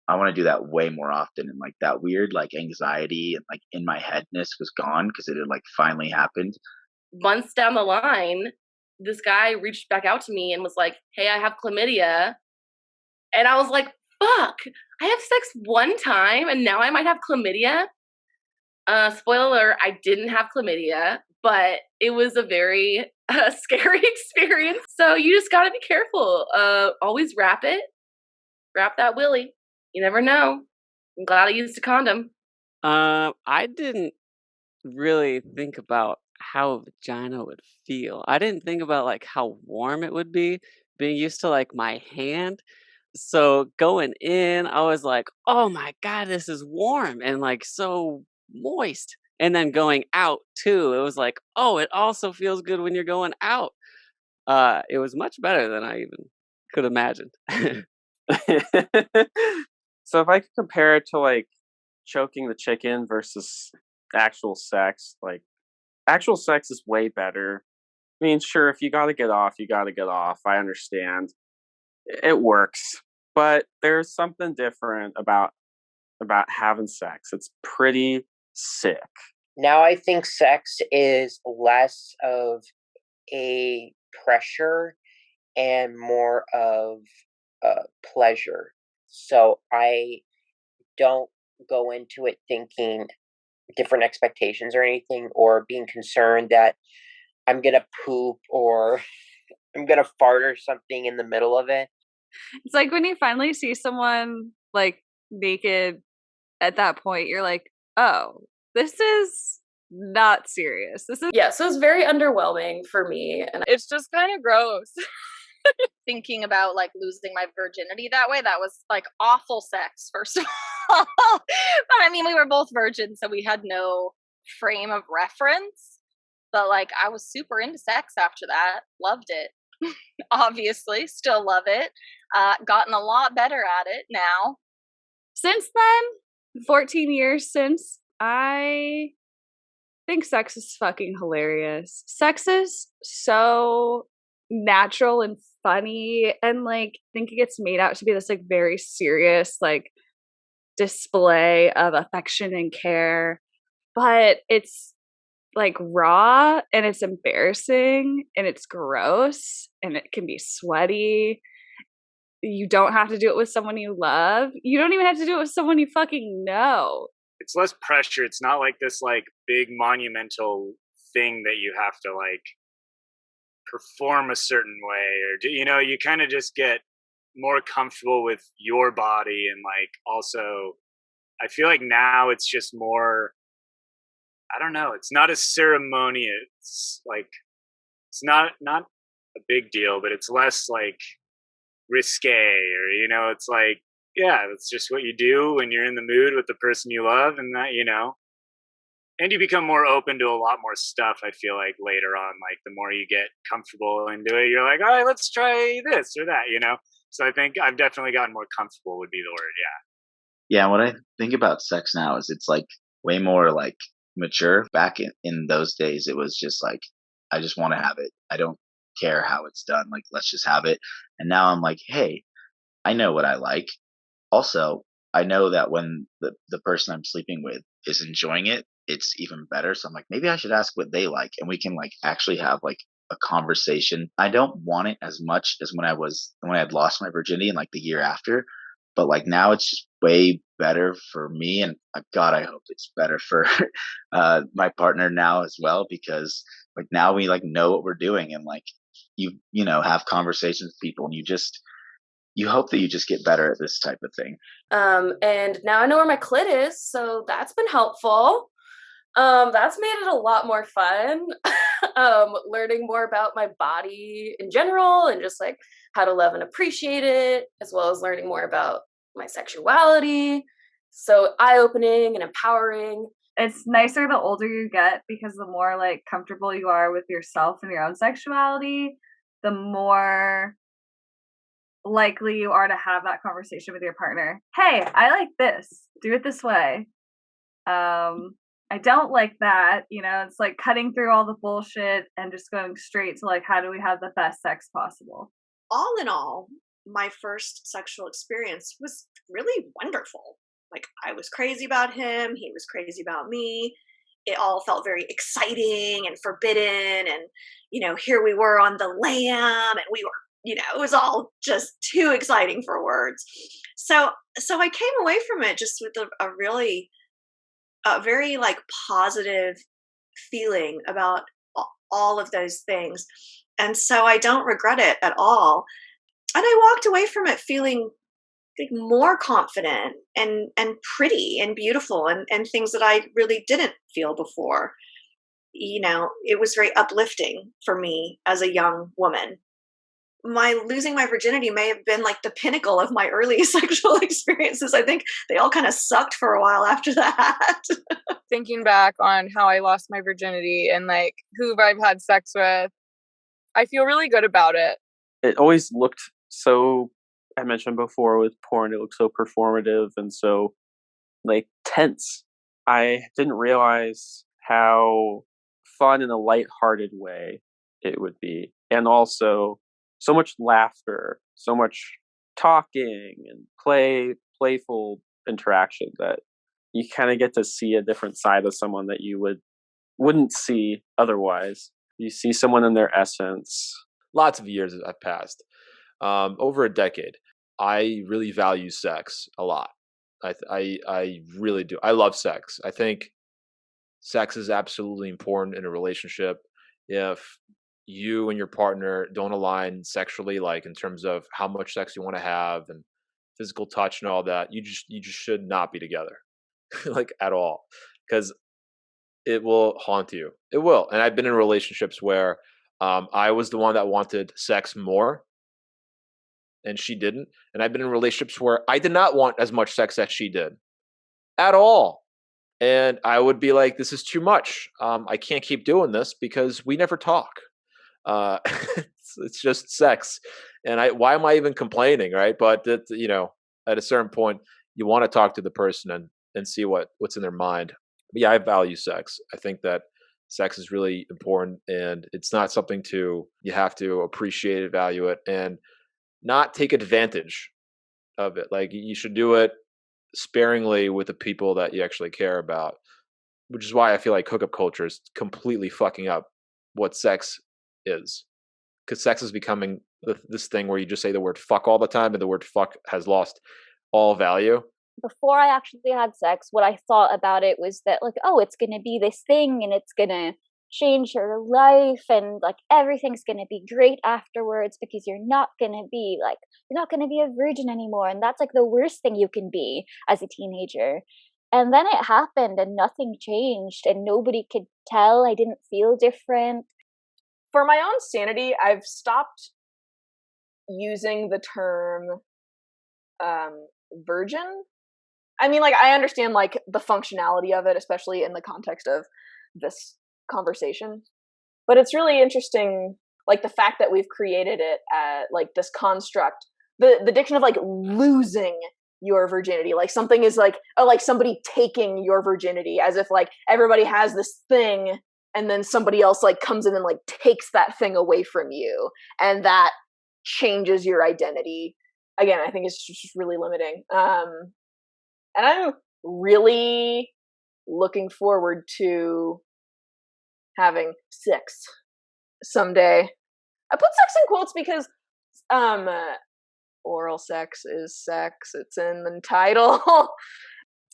I want to do that way more often. And like that weird like anxiety and like in my headness was gone because it had like finally happened. Months down the line, this guy reached back out to me and was like, hey, I have chlamydia. And I was like, fuck, I have sex one time and now I might have chlamydia. Spoiler alert, I didn't have chlamydia, but it was a very scary experience. So you just got to be careful. Always wrap that willy. You never know. I'm glad I used a condom. I didn't really think about how a vagina would feel. I didn't think about like how warm it would be being used to like my hand. So going in, I was like, "Oh my god, this is warm and like so moist." And then going out too, it was like, "Oh, it also feels good when you're going out." It was much better than I even could imagine. So if I could compare it to like choking the chicken versus actual sex, like actual sex is way better I mean, sure, if you got to get off, you got to get off. I understand. It works. But there's something different about having sex. It's pretty sick. Now I think sex is less of a pressure and more of pleasure. So I don't go into it thinking different expectations or anything, or being concerned that I'm gonna poop or I'm gonna fart or something in the middle of it. It's like when you finally see someone like naked at that point, you're like, oh, this is not serious. This is Yeah, so it's very underwhelming for me. And It's just kind of gross. Thinking about like losing my virginity that way, that was like awful sex, first of all. But I mean, we were both virgins, so we had no frame of reference. But like, I was super into sex after that. Loved it. Obviously, still love it. Gotten a lot better at it now. since then, 14 years since, I think sex is fucking hilarious. Sex is so natural and funny, and like I think it gets made out to be this like very serious like display of affection and care, but it's like raw and it's embarrassing and it's gross and it can be sweaty. You don't have to do it with someone you love. You don't even have to do it with someone you fucking know. It's less pressure. It's not like this like big monumental thing that you have to like perform a certain way, or do, you kind of just get more comfortable with your body. And like also I feel like now it's just more, I don't know, it's not as ceremonious. It's like it's not a big deal, but it's less like risque, or it's like, yeah, that's just what you do when you're in the mood with the person you love. And that, and you become more open to a lot more stuff. I feel like later on, like the more you get comfortable into it, you're like, all right, let's try this or that, so I think I've definitely gotten more comfortable would be the word. Yeah, what I think about sex now is it's like way more like mature. Back in those days, it was just like, I just want to have it. I don't care how it's done. Like, let's just have it. And now I'm like, hey, I know what I like. Also, I know that when the person I'm sleeping with is enjoying it, it's even better. So I'm like, maybe I should ask what they like, and we can like actually have like a conversation. I don't want it as much as when I had lost my virginity and like the year after, but like now it's just way better for me, and God, I hope it's better for my partner now as well, because like now we like know what we're doing, and like you have conversations with people, and you hope that you just get better at this type of thing. And now I know where my clit is, so that's been helpful. That's made it a lot more fun. Learning more about my body in general and just like how to love and appreciate it, as well as learning more about my sexuality. So eye-opening and empowering. It's nicer the older you get, because the more like comfortable you are with yourself and your own sexuality, the more likely you are to have that conversation with your partner. Hey, I like this. Do it this way. I don't like that. It's like cutting through all the bullshit and just going straight to like, how do we have the best sex possible? All in all, my first sexual experience was really wonderful. Like, I was crazy about him, he was crazy about me. It all felt very exciting and forbidden, and here we were on the lam, and we were, it was all just too exciting for words. So I came away from it just with a very like positive feeling about all of those things. And so I don't regret it at all. And I walked away from it feeling like more confident and pretty and beautiful, and things that I really didn't feel before. It was very uplifting for me as a young woman. My losing my virginity may have been like the pinnacle of my early sexual experiences. I think they all kind of sucked for a while after that. Thinking back on how I lost my virginity and like who I've had sex with, I feel really good about it. It always looked so, I mentioned before with porn, it looked so performative and so like tense. I didn't realize how fun in a lighthearted way it would be. And also so much laughter, so much talking and playful interaction that you kind of get to see a different side of someone that you wouldn't see otherwise. You see someone in their essence. Lots of years have passed, over a decade. I really value sex a lot. I really do. I love sex. I think sex is absolutely important in a relationship. If you and your partner don't align sexually, like in terms of how much sex you want to have and physical touch and all that, you just should not be together, like at all, because it will haunt you. It will. And I've been in relationships where I was the one that wanted sex more and she didn't. And I've been in relationships where I did not want as much sex as she did at all. And I would be like, this is too much. I can't keep doing this because we never talk. Uh, it's just sex. And why am I even complaining? Right. But at a certain point, you want to talk to the person and see what's in their mind. But yeah, I value sex. I think that sex is really important, and it's not something you have to appreciate it, value it, and not take advantage of it. Like, you should do it sparingly with the people that you actually care about, which is why I feel like hookup culture is completely fucking up what sex is. Because sex is becoming this thing where you just say the word fuck all the time, and the word fuck has lost all value. Before I actually had sex, what I thought about it was that, like, oh, it's going to be this thing and it's going to change your life and like everything's going to be great afterwards because you're not going to be a virgin anymore. And that's like the worst thing you can be as a teenager. And then it happened and nothing changed and nobody could tell. I didn't feel different. For my own sanity, I've stopped using the term virgin. I mean, like, I understand like the functionality of it, especially in the context of this conversation. But it's really interesting, like, the fact that we've created it like this construct, the diction of like losing your virginity, like something is like, oh, like somebody taking your virginity, as if like everybody has this thing and then somebody else like comes in and like takes that thing away from you, and that changes your identity. Again, I think it's just really limiting. And I'm really looking forward to having sex someday. I put sex in quotes because oral sex is sex. It's in the title.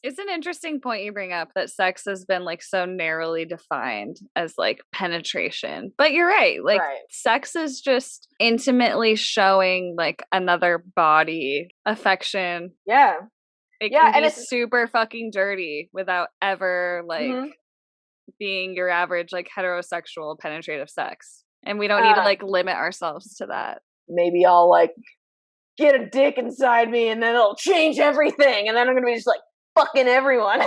It's an interesting point you bring up that sex has been like so narrowly defined as like penetration. But you're right. Like, sex is just intimately showing like another body affection. Yeah. It can be super fucking dirty without ever like being your average like heterosexual penetrative sex. And we don't need to like limit ourselves to that. Maybe I'll like get a dick inside me and then it'll change everything. And then I'm going to be just like fucking everyone.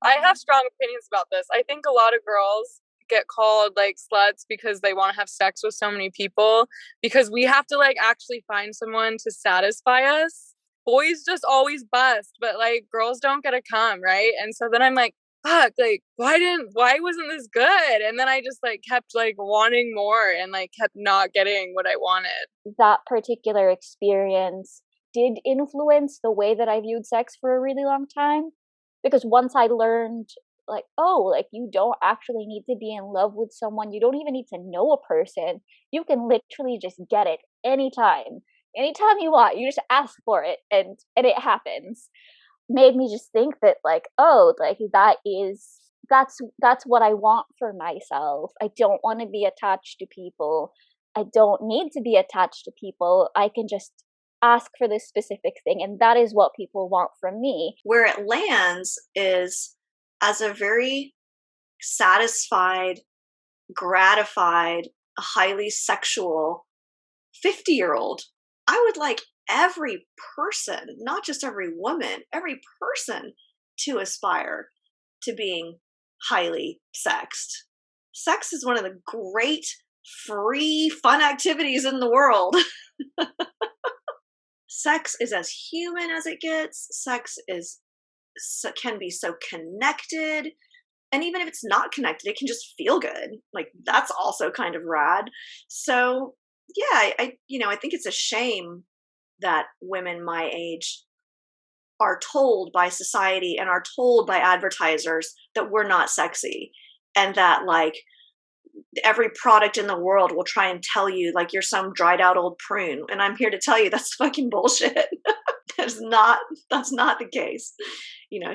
I have strong opinions about this. I think a lot of girls get called like sluts because they want to have sex with so many people, because we have to like actually find someone to satisfy us. Boys just always bust, but like girls don't get a cum, right? And so then I'm like, fuck, like why wasn't this good? And then I just like kept like wanting more and like kept not getting what I wanted. That particular experience did influence the way that I viewed sex for a really long time, because once I learned like, oh, like you don't actually need to be in love with someone, you don't even need to know a person, you can literally just get it anytime you want, you just ask for it and it happens, made me just think that like, oh, like that's what I want for myself. I don't want to be attached to people. I don't need to be attached to people. I can just ask for this specific thing, and that is what people want from me. Where it lands is as a very satisfied, gratified, highly sexual 50-year-old. I would like every person, not just every woman, every person to aspire to being highly sexed. Sex is one of the great, free, fun activities in the world. Sex is as human as it gets. Sex can be so connected. And even if it's not connected, it can just feel good. Like that's also kind of rad. So yeah, I think it's a shame that women my age are told by society and are told by advertisers that we're not sexy, and that like every product in the world will try and tell you like you're some dried out old prune, and I'm here to tell you that's fucking bullshit. That's not the case.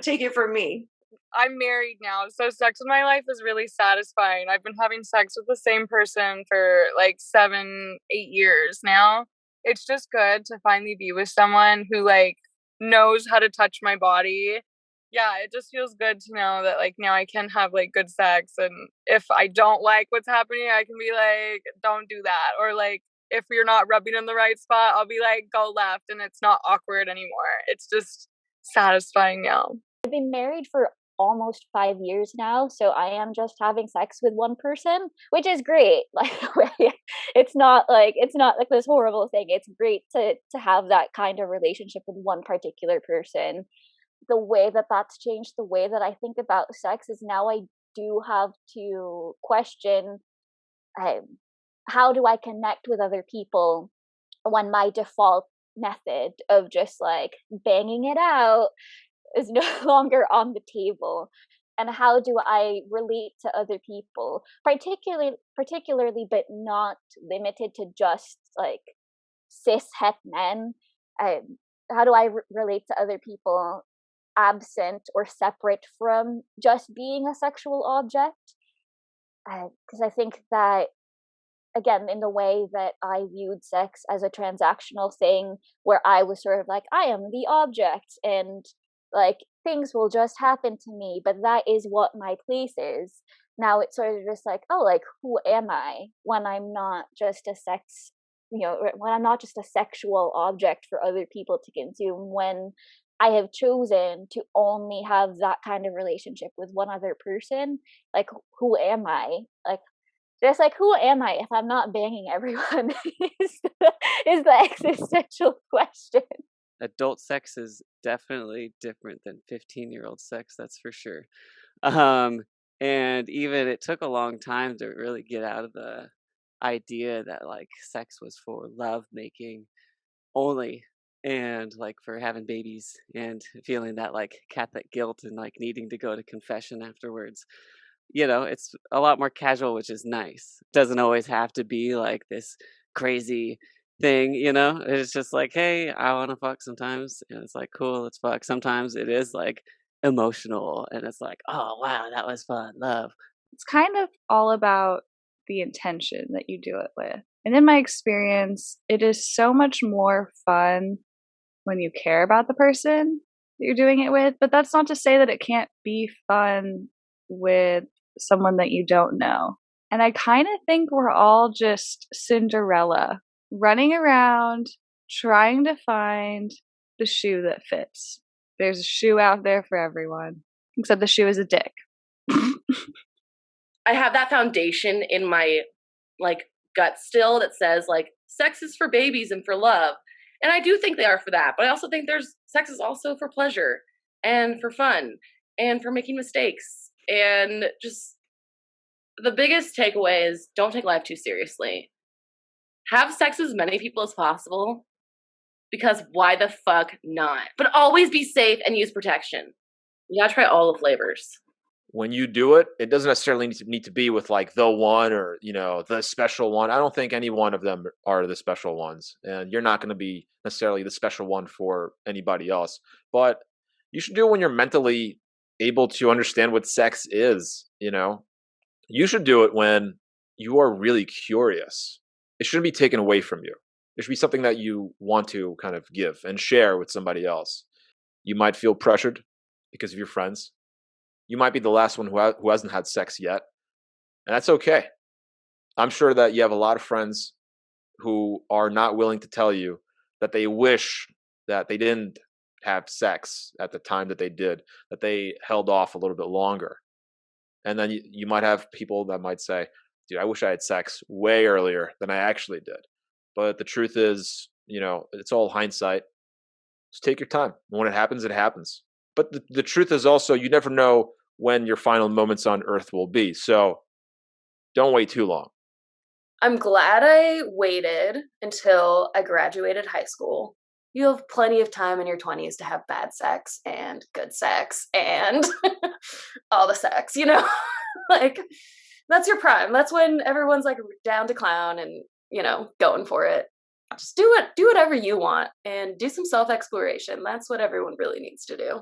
Take it from me. I'm married now, so sex in my life is really satisfying. I've been having sex with the same person for like 7, 8 years now. It's just good to finally be with someone who like knows how to touch my body. Yeah, it just feels good to know that like now I can have like good sex, and if I don't like what's happening, I can be like, don't do that. Or like if you're not rubbing in the right spot, I'll be like, go left, and it's not awkward anymore. It's just satisfying now. I've been married for almost 5 years now, so I am just having sex with one person, which is great. Like it's not like this horrible thing. It's great to have that kind of relationship with one particular person. The way that that's changed the way that I think about sex is now I do have to question, how do I connect with other people when my default method of just like banging it out is no longer on the table, and how do I relate to other people, particularly but not limited to just like cis het men. How do I relate to other people absent or separate from just being a sexual object? Because I think that, again, in the way that I viewed sex as a transactional thing, where I was sort of like, I am the object, and like things will just happen to me, but that is what my place is. Now it's sort of just like, oh, like who am I when I'm not just a when I'm not just a sexual object for other people to consume, when I have chosen to only have that kind of relationship with one other person. Like, who am I? Like, just like, who am I if I'm not banging everyone? is the existential question. Adult sex is definitely different than 15-year-old sex, that's for sure. And even it took a long time to really get out of the idea that like sex was for love making only, and like for having babies and feeling that like Catholic guilt and like needing to go to confession afterwards. It's a lot more casual, which is nice. Doesn't always have to be like this crazy thing, It's just like, hey, I want to fuck sometimes, and it's like, cool, let's fuck. Sometimes it is like emotional, and it's like, oh wow, that was fun, love. It's kind of all about the intention that you do it with. And in my experience, it is so much more fun when you care about the person that you're doing it with. But that's not to say that it can't be fun with someone that you don't know. And I kind of think we're all just Cinderella running around trying to find the shoe that fits. There's a shoe out there for everyone, except the shoe is a dick. I have that foundation in my like gut still that says like sex is for babies and for love. And I do think they are for that, but I also think sex is also for pleasure and for fun and for making mistakes. And just the biggest takeaway is don't take life too seriously. Have sex with as many people as possible, because why the fuck not? But always be safe and use protection. You gotta try all the flavors. When you do it, it doesn't necessarily need to be with like the one or, the special one. I don't think any one of them are the special ones. And you're not going to be necessarily the special one for anybody else. But you should do it when you're mentally able to understand what sex is, You should do it when you are really curious. It shouldn't be taken away from you. It should be something that you want to kind of give and share with somebody else. You might feel pressured because of your friends. You might be the last one who hasn't had sex yet, and that's okay. I'm sure that you have a lot of friends who are not willing to tell you that they wish that they didn't have sex at the time that they did, that they held off a little bit longer. And then you might have people that might say, dude, I wish I had sex way earlier than I actually did. But the truth is, it's all hindsight. Just take your time. When it happens, it happens. But the truth is also, you never know when your final moments on earth will be. So don't wait too long. I'm glad I waited until I graduated high school. You have plenty of time in your 20s to have bad sex and good sex and all the sex, you know? Like, that's your prime. That's when everyone's like down to clown and, you know, going for it. Just do it. Do whatever you want and do some self-exploration. That's what everyone really needs to do.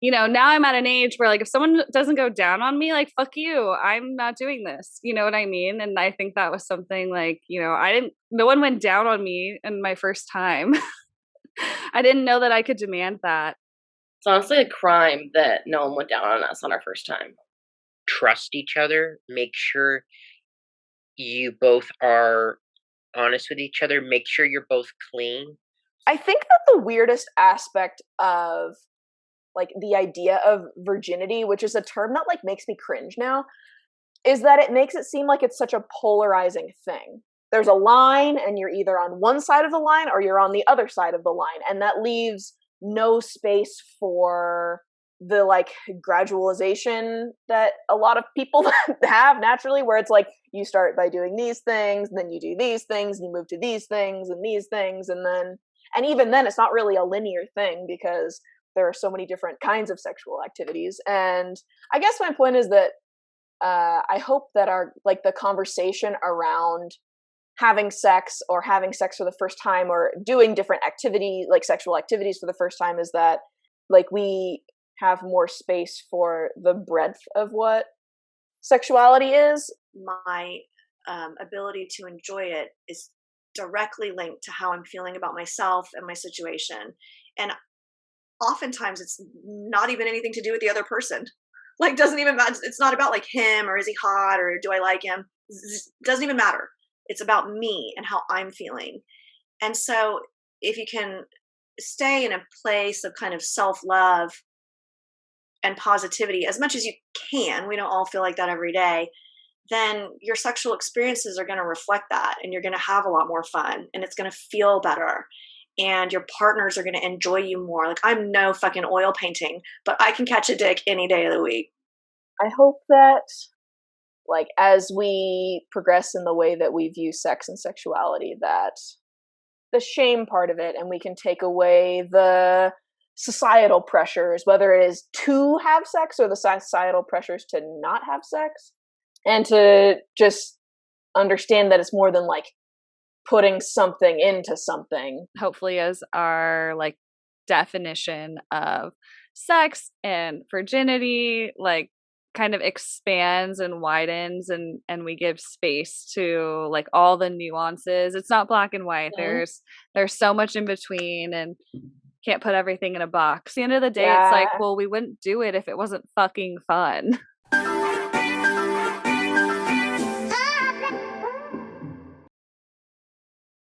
You know, now I'm at an age where, like, if someone doesn't go down on me, like, fuck you, I'm not doing this. You know what I mean? And I think that was something like, you know, no one went down on me in my first time. I didn't know that I could demand that. It's honestly a crime that no one went down on us on our first time. Trust each other. Make sure you both are honest with each other. Make sure you're both clean. I think that the weirdest aspect of like the idea of virginity, which is a term that like makes me cringe now, is that it makes it seem like it's such a polarizing thing. There's a line and you're either on one side of the line or you're on the other side of the line, and that leaves no space for the like gradualization that a lot of people have naturally, where it's like you start by doing these things and then you do these things and you move to these things and these things, and even then it's not really a linear thing because there are so many different kinds of sexual activities. And I guess my point is that I hope that our like the conversation around having sex or having sex for the first time or doing different activity like sexual activities for the first time is that like we have more space for the breadth of what sexuality is. My ability to enjoy it is directly linked to how I'm feeling about myself and my situation. And oftentimes it's not even anything to do with the other person. Like, doesn't even matter. It's not about like him or is he hot or do I like him? Doesn't even matter. It's about me and how I'm feeling. And so if you can stay in a place of kind of self-love and positivity as much as you can, we don't all feel like that every day, then your sexual experiences are going to reflect that, and you're going to have a lot more fun and it's going to feel better. And your partners are going to enjoy you more. Like, I'm no fucking oil painting, but I can catch a dick any day of the week. I hope that, like, as we progress in the way that we view sex and sexuality, that the shame part of it, and we can take away the societal pressures, whether it is to have sex or the societal pressures to not have sex, and to just understand that it's more than like putting something into something. Hopefully, as our like definition of sex and virginity like kind of expands and widens, and we give space to like all the nuances. It's not black and white. Mhm. There's so much in between, and can't put everything in a box. At the end of the day, Yeah. it's like, well, we wouldn't do it if it wasn't fucking fun.